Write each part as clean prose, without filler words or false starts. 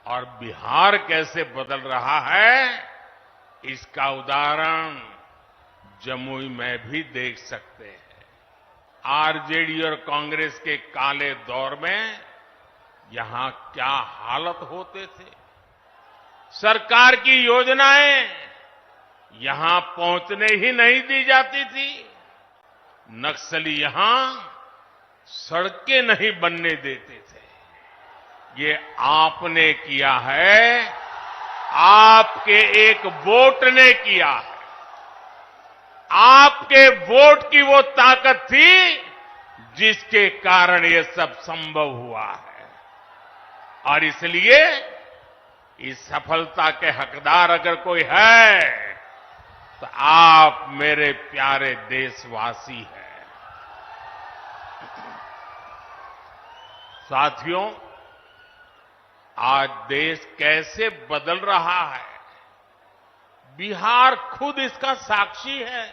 और बिहार कैसे बदल रहा है, इसका उदाहरण जमुई में भी देख सकते हैं। आरजेडी और कांग्रेस के काले दौर में यहां क्या हालत होते थे। सरकार की योजनाएं यहां पहुंचने ही नहीं दी जाती थी। नक्सली यहां सड़कें नहीं बनने देते थे। ये आपने किया है, आपके एक वोट ने किया है। आपके वोट की वो ताकत थी जिसके कारण ये सब संभव हुआ है। और इसलिए इस सफलता के हकदार अगर कोई है तो आप मेरे प्यारे देशवासी हैं। साथियों, आज देश कैसे बदल रहा है, बिहार खुद इसका साक्षी है।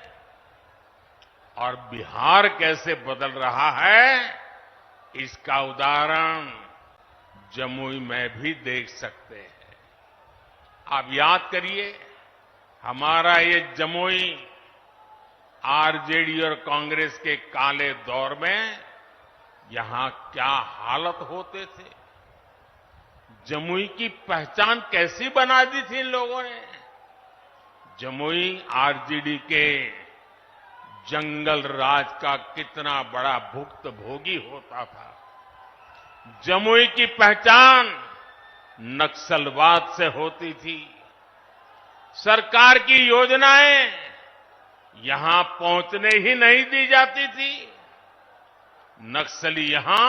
और बिहार कैसे बदल रहा है, इसका उदाहरण जमुई में भी देख सकते हैं। आप याद करिए, हमारा ये जमुई आरजेडी और कांग्रेस के काले दौर में यहां क्या हालत होते थे। जमुई की पहचान कैसी बना दी थी इन लोगों ने। जमुई आरजेडी के जंगल राज का कितना बड़ा भुक्तभोगी होता था। जमुई की पहचान नक्सलवाद से होती थी। सरकार की योजनाएं यहां पहुंचने ही नहीं दी जाती थी। नक्सली यहां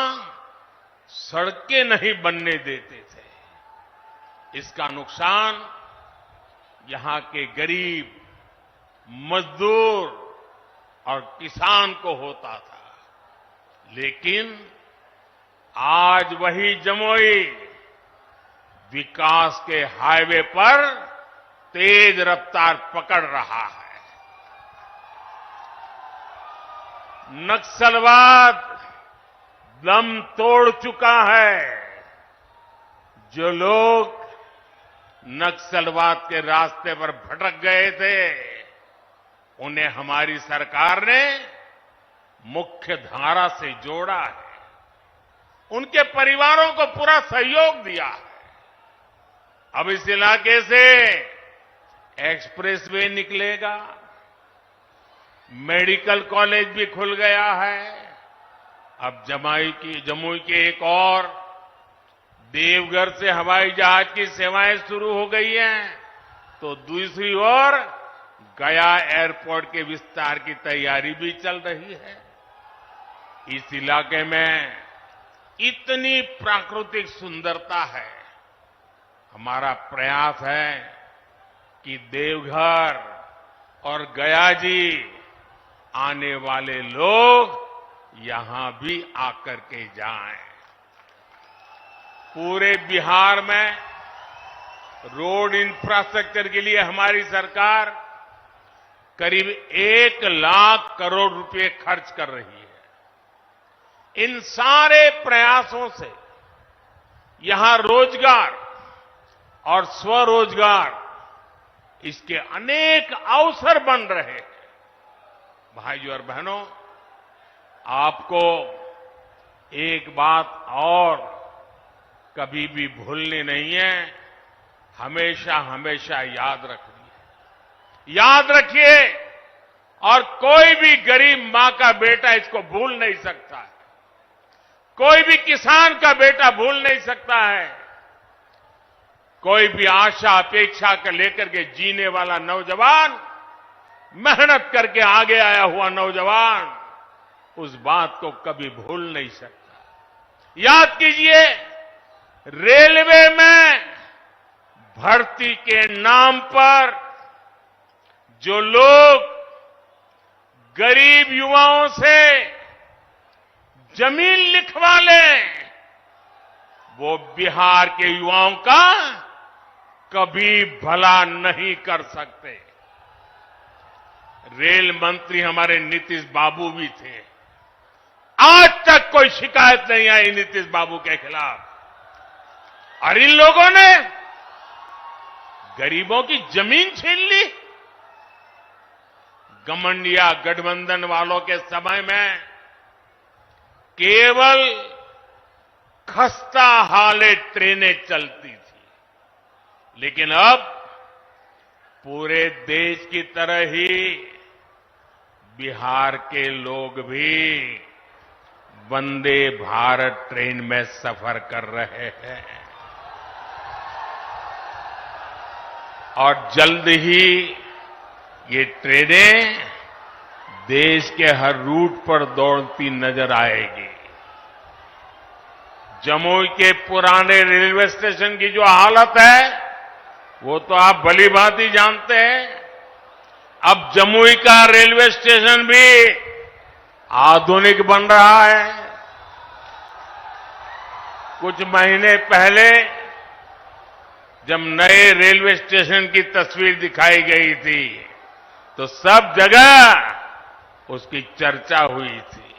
सड़कें नहीं बनने देते थे। इसका नुकसान यहां के गरीब, मजदूर और किसान को होता था। लेकिन आज वही जमुई विकास के हाईवे पर तेज रफ्तार पकड़ रहा है। नक्सलवाद दम तोड़ चुका है। जो लोग नक्सलवाद के रास्ते पर भटक गए थे, उन्हें हमारी सरकार ने मुख्य धारा से जोड़ा है। उनके परिवारों को पूरा सहयोग दिया है। अब इस इलाके से एक्सप्रेसवे निकलेगा, मेडिकल कॉलेज भी खुल गया है। अब जमुई के एक और देवघर से हवाई जहाज की सेवाएं शुरू हो गई हैं, तो दूसरी ओर गया एयरपोर्ट के विस्तार की तैयारी भी चल रही है। इस इलाके में इतनी प्राकृतिक सुंदरता है। हमारा प्रयास है कि देवघर और गया जी आने वाले लोग यहां भी आकर के जाएं। पूरे बिहार में रोड इंफ्रास्ट्रक्चर के लिए हमारी सरकार करीब 1 लाख करोड़ रुपए खर्च कर रही है। इन सारे प्रयासों से यहां रोजगार और स्वरोजगार, इसके अनेक अवसर बन रहे हैं। भाइयों और बहनों, आपको एक बात और कभी भी भूलनी नहीं है, हमेशा हमेशा याद रखनी है। याद रखिए, और कोई भी गरीब मां का बेटा इसको भूल नहीं सकता है। कोई भी किसान का बेटा भूल नहीं सकता है। कोई भी आशा अपेक्षा कर लेकर के जीने वाला नौजवान, मेहनत करके आगे आया हुआ नौजवान उस बात को कभी भूल नहीं सकता। याद कीजिए, रेलवे में भर्ती के नाम पर जो लोग गरीब युवाओं से जमीन लिखवा लें, वो बिहार के युवाओं का कभी भला नहीं कर सकते। रेल मंत्री हमारे नीतीश बाबू भी थे। आज तक कोई शिकायत नहीं आई नीतीश बाबू के खिलाफ। और इन लोगों ने गरीबों की जमीन छीन ली। घमंडिया गठबंधन वालों के समय में केवल खस्ता हाले ट्रेनें चलती थी, लेकिन अब पूरे देश की तरह ही बिहार के लोग भी वंदे भारत ट्रेन में सफर कर रहे हैं और जल्द ही ये ट्रेनें देश के हर रूट पर दौड़ती नजर आएगी। जमुई के पुराने रेलवे स्टेशन की जो हालत है वो तो आप भली भांति जानते हैं। अब जमुई का रेलवे स्टेशन भी आधुनिक बन रहा है। कुछ महीने पहले जब नए रेलवे स्टेशन की तस्वीर दिखाई गई थी तो सब जगह उसकी चर्चा हुई थी।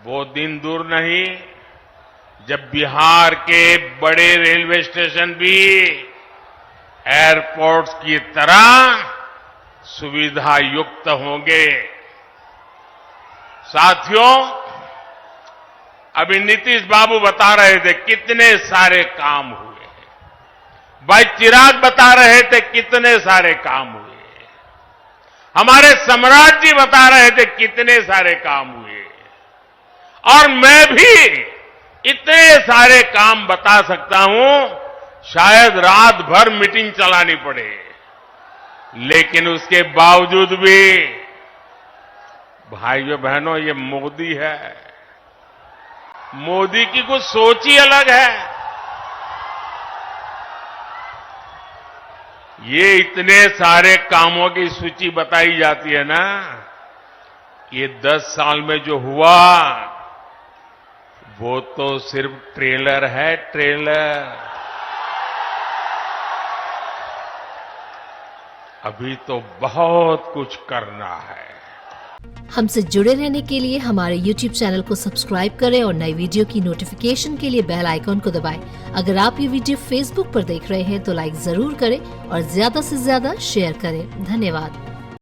वो दिन दूर नहीं जब बिहार के बड़े रेलवे स्टेशन भी एयरपोर्ट्स की तरह सुविधा युक्त होंगे। साथियों, अभी नीतीश बाबू बता रहे थे कितने सारे काम हुए, भाई चिराग बता रहे थे कितने सारे काम हुए, हमारे सम्राट जी बता रहे थे कितने सारे काम हुए, और मैं भी इतने सारे काम बता सकता हूं, शायद रात भर मीटिंग चलानी पड़े, लेकिन उसके बावजूद भी भाइयों बहनों ये मोदी है। मोदी की कुछ सोच ही अलग है। ये इतने सारे कामों की सूची बताई जाती है ना, ये 10 साल में जो हुआ वो तो सिर्फ ट्रेलर है, ट्रेलर। अभी तो बहुत कुछ करना है। हमसे जुड़े रहने के लिए हमारे YouTube चैनल को सब्सक्राइब करें और नई वीडियो की नोटिफिकेशन के लिए बेल आइकॉन को दबाएं। अगर आप ये वीडियो Facebook पर देख रहे हैं तो लाइक जरूर करें और ज्यादा से ज्यादा शेयर करें। धन्यवाद।